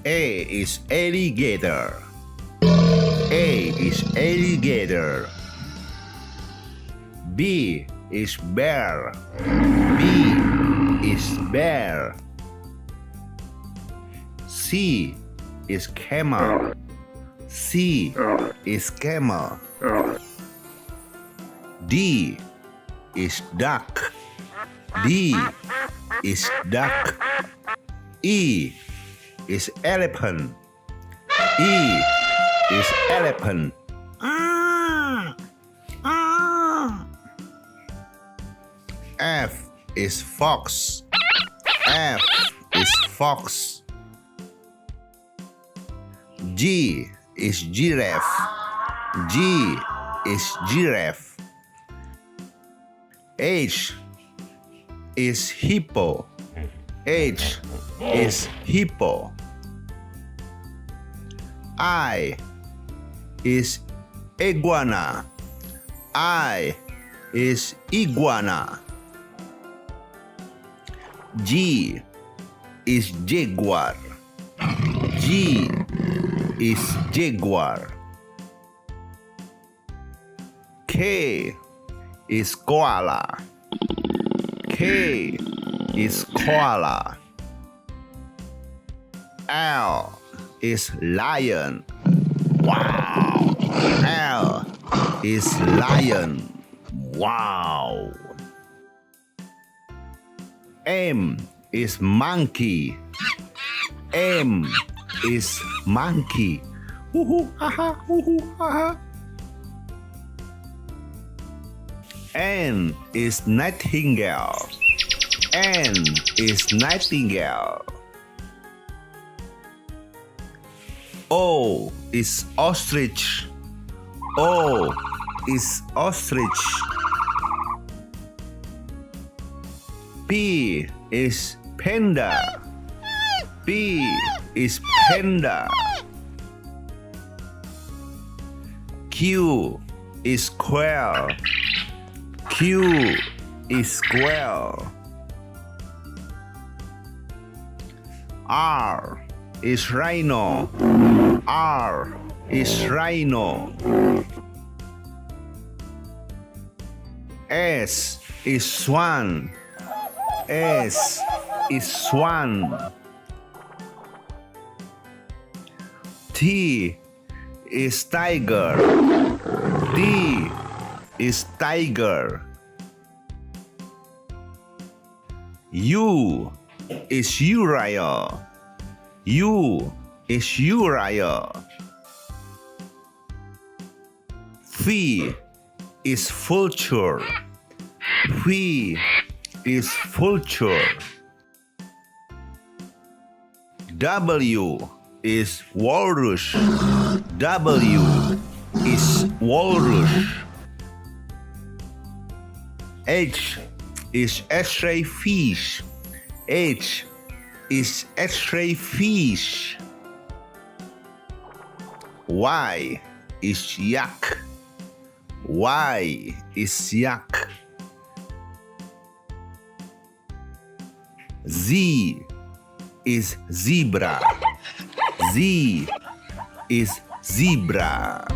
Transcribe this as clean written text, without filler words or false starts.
A is alligator. A is alligator. B is bear. B is bear. C is camel. C is camel. D is duck. D is duck. E is elephant. E is elephant. F is fox. F is fox. G is giraffe. G is giraffe. H is hippo. H is hippo. I is iguana. I is iguana. G is jaguar. G is jaguar. K is koala. K is koala. L is lion. Wow. L is lion. Wow. M is monkey. M is monkey. N is nightingale. N is nightingale. O is ostrich. O is ostrich. P is panda. P is panda. Q is quail. Q is quail. R is rhino. R is rhino. S is swan. S is swan. T is tiger. T is tiger. U is Uriah. U is Uriah. V is vulture. V is vulture. W is walrus. W is walrus. H is X-ray fish. H is X-ray fish. Y is yak. Y is yak. Z is zebra. Z is zebra.